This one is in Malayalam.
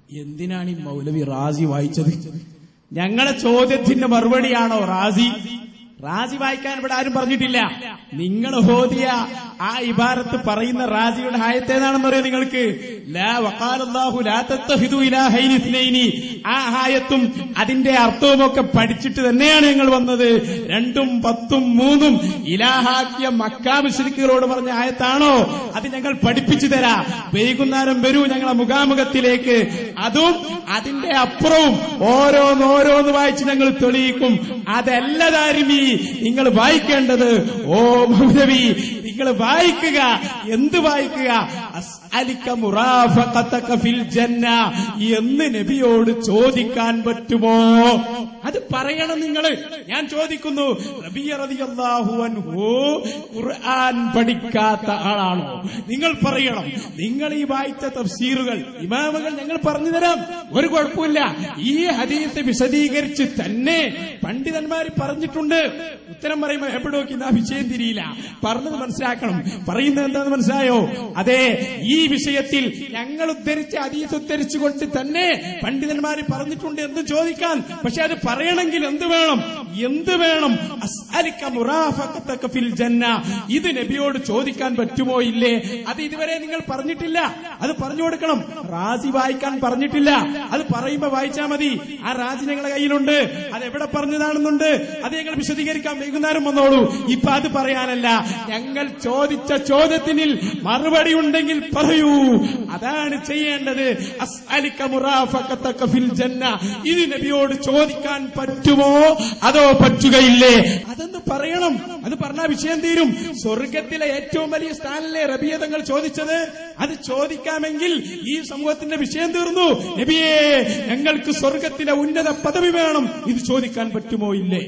എന്തിനാണ് ഈ മൗലവി റാസി വായിച്ചത്? ഞങ്ങളെ ചോദ്യത്തിന്റെ മറുപടിയാണോ റാസി? റാസി വായിക്കാൻ ഇവിടെ ആരും പറഞ്ഞിട്ടില്ല. നിങ്ങൾ ഓതിയ ആ ഇബാറത്ത് പറയുന്ന റാസിയുടെ ആയത്തേതാണെന്ന് അറിയാം നിങ്ങൾക്ക്? ലാ വഖാലല്ലാഹു ലാ തത്തഖിദു ഇലാഹൈനി ഇസ്നൈനി. ആ ആയത്തും അതിന്റെ അർത്ഥവുമൊക്കെ പഠിച്ചിട്ട് തന്നെയാണ് ഞങ്ങൾ വന്നത്. 2ഉം 10ഉം 3ഉം ഇലാഹാക്കിയ മക്കാ മുശ്രിക്കുകളോട് പറഞ്ഞ ആയത്താണോ? അത് ഞങ്ങൾ പഠിപ്പിച്ചു തരാം. വൈകുന്നേരം വരൂ ഞങ്ങളെ മുഖാമുഖത്തിലേക്ക്. അതും അതിന്റെ അപ്പുറവും ഓരോന്നോരോന്ന് വായിച്ച് ഞങ്ങൾ തെളിയിക്കും. അതല്ല ദാരിമി നിങ്ങൾ വായിക്കേണ്ടത്. ഓ മൗലവി, നിങ്ങൾ വായിക്കുക. എന്ത് വായിക്കുക? അസ്അലിക മുറാഫഖതക ഫിൽ ജന്ന എന്ന് നബിയോട് ചോദിക്കാൻ പറ്റുമോ? അത് പറയണം നിങ്ങൾ. ഞാൻ ചോദിക്കുന്നു, റബീ റളിയല്ലാഹു അൻഹു ഖുർആൻ പഠിക്കാത്ത ആളാണോ? നിങ്ങൾ പറയണം. നിങ്ങൾ ഈ വായിച്ച തഫ്സീറുകൾ ഇമാമുകൾ ഞങ്ങൾ പറഞ്ഞു തരാം, ഒരു കുഴപ്പമില്ല. ഈ ഹദീസ് വിശദീകരിച്ച് തന്നെ പണ്ഡിതന്മാർ പറഞ്ഞിട്ടുണ്ട്. ഉത്തരം പറയുമ്പോൾ എവിടെ നോക്കി ആ വിഷയം തിരിയില്ല. പറഞ്ഞത് മനസ്സിലാക്കണം. പറയുന്നത് എന്താന്ന് മനസ്സിലായോ? അതെ, ഈ വിഷയത്തിൽ ഞങ്ങൾ ഉദ്ധരിച്ച ഹദീസ് ഉദ്ധരിച്ചുകൊണ്ട് തന്നെ പണ്ഡിതന്മാർ പറഞ്ഞിട്ടുണ്ട് എന്ന് ചോദിക്കാൻ. പക്ഷെ അത് പറയണമെങ്കിൽ എന്ത് വേണം? എന്ത് വേണം? അസ്അലിക മുറാഫഖതക ഫിൽ ജന്ന. ഇത് നബിയോട് ചോദിക്കാൻ പറ്റുമോ ഇല്ലേ? അത് ഇതുവരെ നിങ്ങൾ പറഞ്ഞിട്ടില്ല. അത് പറഞ്ഞു കൊടുക്കണം. റാസി വായിക്കാൻ പറഞ്ഞിട്ടില്ല. അത് പറയുമ്പോ വായിച്ചാ മതി. ആ റാസി ഞങ്ങളുടെ കയ്യിലുണ്ട്. അത് എവിടെ പറഞ്ഞതാണെന്നുണ്ട്. അത് ഞങ്ങൾ വിശദീകരിക്കാം. വൈകുന്നേരം വന്നോളൂ. ഇപ്പൊ അത് പറയാനല്ല. ഞങ്ങൾ ചോദിച്ച ചോദ്യത്തിന് മറുപടി ഉണ്ടെങ്കിൽ പറയൂ. അതാണ് ചെയ്യേണ്ടത്. അസ്അലിക മുറാഫഖതക ഫിൽ ജന്ന. ഇത് നബിയോട് ചോദിക്കാൻ പറ്റുമോ അതോ പറ്റുകയില്ലേ? അതൊന്ന് പറയണം. അത് പറഞ്ഞാൽ വിഷയം തീരും. സ്വർഗത്തിലെ ഏറ്റവും വലിയ സ്ഥാനല്ലേ റബിയ തങ്ങൾ ചോദിച്ചത്? അത് ചോദിക്കാമെങ്കിൽ ഈ സമൂഹത്തിന്റെ വിഷയം തീർന്നു. നബിയേ, ഞങ്ങൾക്ക് സ്വർഗത്തിലെ ഉന്നത പദവി വേണം. ഇത് ചോദിക്കാൻ പറ്റുമോ ഇല്ലേ?